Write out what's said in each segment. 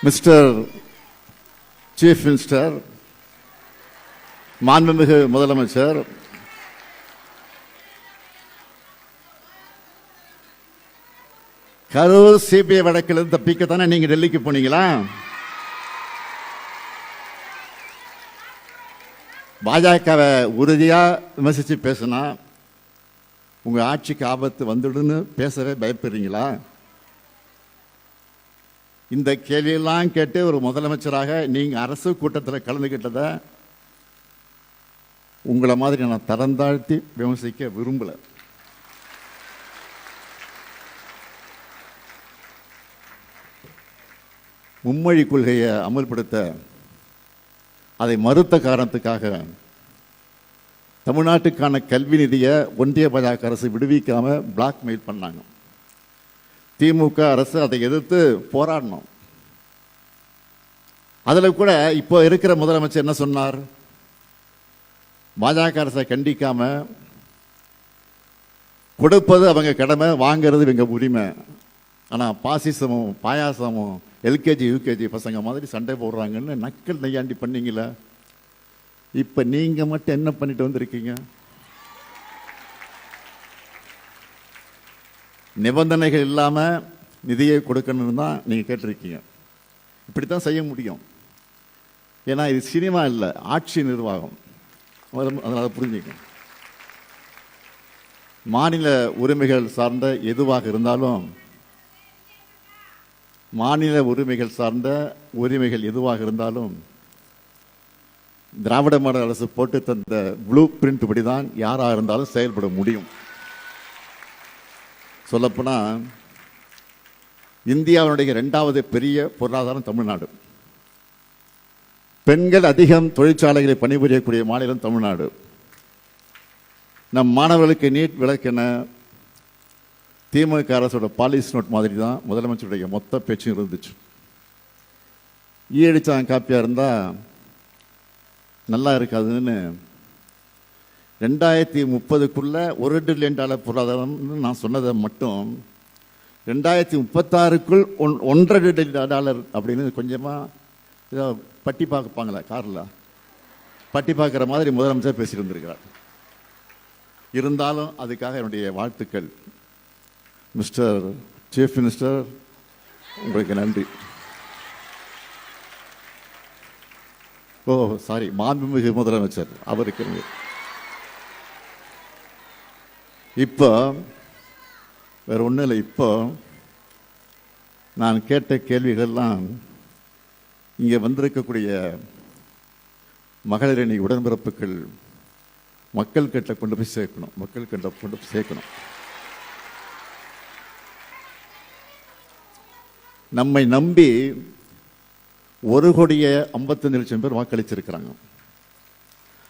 Mister chief minister, மாண்புமிகு முதலமைச்சர், Karur CBI வழக்கிலிருந்து தப்பிக்கத்தானே நீங்க டெல்லிக்கு போனீங்களா? பாஜகவை உறுதியா விமர்சிச்சு பேசினா உங்க ஆட்சிக்கு ஆபத்து வந்துடுன்னு பேசவே பயப்படுறீங்களா? இந்த கேள்வியெல்லாம் கேட்டு ஒரு முதலமைச்சராக நீங்க அரசு கூட்டத்தில் கலந்துகிட்டத உங்களை மாதிரி நான் தரம் தாழ்த்தி விமர்சிக்க விரும்பல. மும்மொழி கொள்கையை அமல்படுத்த அதை மறுத்த காரணத்துக்காக தமிழ்நாட்டுக்கான கல்வி நிதியை ஒன்றிய பாஜக அரசு விடுவிக்காம பிளாக்மெயில் பண்ணாங்க. திமுக அரசு அதை எதிர்த்து போராடணும். அதில் கூட இப்போ இருக்கிற முதலமைச்சர் என்ன சொன்னார்? பாஜக அரசை கண்டிக்காம கொடுப்பது அவங்க கடமை, வாங்கிறது இவங்க உரிமை. ஆனால் பாசிசமும் பாயாசமும் எல்கேஜி யூகேஜி பசங்க மாதிரி சண்டை போடுறாங்கன்னு நக்கல் நையாண்டி பண்ணீங்கள. இப்போ நீங்க மட்டும் என்ன பண்ணிட்டு வந்திருக்கீங்க? நிபந்தனைகள் இல்லாமல் நிதியை கொடுக்கணும்னு தான் நீங்கள் கேட்டிருக்கீங்க. இப்படித்தான் செய்ய முடியும். ஏன்னா இது சினிமா இல்லை, ஆட்சி நிர்வாகம். அதனால் புரிஞ்சுக்க. மாநில உரிமைகள் சார்ந்த எதுவாக இருந்தாலும், மாநில உரிமைகள் சார்ந்த உரிமைகள் எதுவாக இருந்தாலும் திராவிட மாடல் அரசு போட்டு தந்த ப்ளூ பிரிண்ட் படிதான் யாராக இருந்தாலும் செயல்பட முடியும். சொல்லப்போனால் இந்தியாவுடைய 2வது பெரிய பொருளாதாரம் தமிழ்நாடு. பெண்கள் அதிகம் தொழிற்சாலைகளை பணிபுரியக்கூடிய மாநிலம் தமிழ்நாடு. நம் மாணவர்களுக்கு நீட் விலக்கென திமுக அரசோட பாலிசி நோட் மாதிரி தான் முதலமைச்சருடைய மொத்த பேச்சும் இருந்துச்சு. ஈயடிச்சாங்க காப்பியாக இருந்தால் நல்லா இருக்காதுன்னு 2030க்குள்ள $1 டிரில்லியன் பொருளாதாரம்னு நான் சொன்னதை மட்டும் 2036க்குள் $1.5 டிரில்லியன் அப்படின்னு கொஞ்சமாக பட்டி பார்ப்பாங்களா, காரில் பட்டி பார்க்குற மாதிரி முதலமைச்சர் பேசிட்டு இருந்திருக்கிறார். இருந்தாலும் அதுக்காக என்னுடைய வாழ்த்துக்கள். மிஸ்டர் சீஃப் மினிஸ்டர், உங்களுக்கு நன்றி. சாரி, மாண்புமிகு முதலமைச்சர் அவருக்கு. இப்போ வேற ஒன்றும் இல்லை. இப்போ நான் கேட்ட கேள்விகள்லாம் இங்கே வந்திருக்கக்கூடிய மகளிர் அணி உடன்பிறப்புகள் மக்கள் கிட்ட கொண்டு போய் சேர்க்கணும். மக்கள் கிட்ட கொண்டு போய் சேர்க்கணும். நம்மை நம்பி 1,55,00,000 பேர் வாக்களிச்சிருக்கிறாங்க.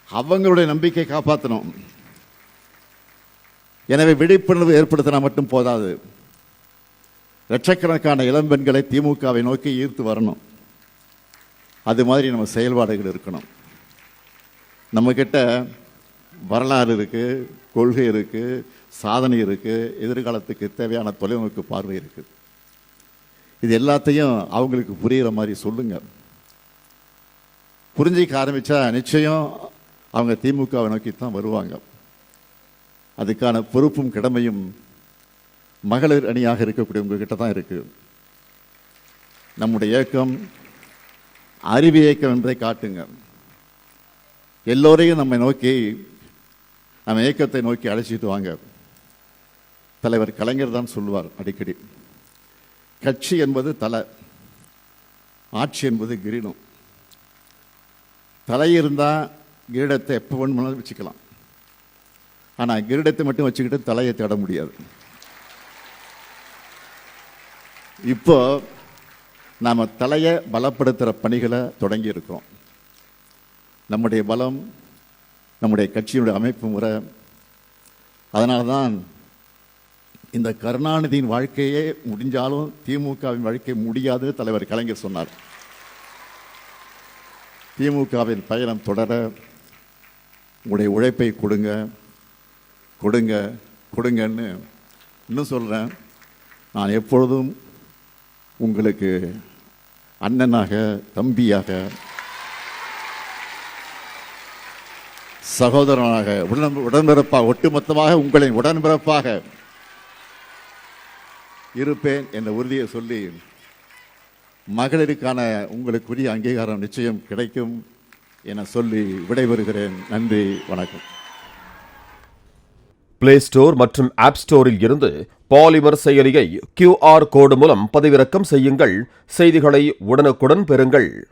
அவங்களுடைய நம்பிக்கை காப்பாற்றணும். எனவே விழிப்புணர்வு ஏற்படுத்தினா மட்டும் போதாது. லட்சக்கணக்கான இளம்பெண்களை திமுகவை நோக்கி ஈர்த்து வரணும். அது மாதிரி நம்ம செயல்பாடுகள் இருக்கணும். நம்மக்கிட்ட வரலாறு இருக்கு, கொள்கை இருக்கு, சாதனை இருக்கு, எதிர்காலத்துக்கு தேவையான தொலைநோக்கு பார்வை இருக்கு. இது எல்லாத்தையும் அவங்களுக்கு புரிகிற மாதிரி சொல்லுங்க. புரிஞ்சிக்க ஆரம்பிச்சா நிச்சயம் அவங்க திமுகவை நோக்கி தான் வருவாங்க. அதுக்கான பொறுப்பும் கடமையும் மகளிர் அணியாக இருக்கக்கூடிய உங்ககிட்ட தான் இருக்கு. நம்முடைய இயக்கம் அறிவு இயக்கம் என்பதை காட்டுங்க. எல்லோரையும் நம்ம இயக்கத்தை நோக்கி அழைச்சிட்டு வாங்க. தலைவர் கலைஞர் தான் சொல்லுவார் அடிக்கடி, கட்சி என்பது தலை, ஆட்சி என்பது கிரீடம். தலை இருந்தால் கிரீடத்தை எப்போ வேணுமானாலும் வச்சுக்கலாம். ஆனால் கிரீடத்தை மட்டும் வச்சுக்கிட்டு தலையை தேட முடியாது. இப்போ நாம் தலையை பலப்படுத்துகிற பணிகளை தொடங்கி இருக்கோம். நம்முடைய பலம் நம்முடைய கட்சியினுடைய அமைப்பு முறை. அதனால தான் இந்த கருணாநிதியின் வாழ்க்கையே முடிஞ்சாலும் திமுகவின் வாழ்க்கை முடியாது தலைவர் கலைஞர் சொன்னார். திமுகவின் பயணம் தொடர உங்களுடைய உழைப்பை கொடுங்க கொடுங்க கொடுங்கன்னு இன்னும் சொல்கிறேன். நான் எப்பொழுதும் உங்களுக்கு அண்ணனாக, தம்பியாக, சகோதரனாக, உடன்பிறப்பாக, ஒட்டுமொத்தமாக உங்களின் உடன்பிறப்பாக இருப்பேன் என்ற உறுதியை சொல்லி, மகளிருக்கான உங்களுக்குரிய அங்கீகாரம் நிச்சயம் கிடைக்கும் என சொல்லி விடைபெறுகிறேன். நன்றி, வணக்கம். பிளே ஸ்டோர் மற்றும் ஆப் ஸ்டோரில் இருந்து பாலிமர் செயலியை QR கோடு மூலம் பதிவிறக்கம் செய்யுங்கள். செய்திகளை உடனுக்குடன் பெறுங்கள்.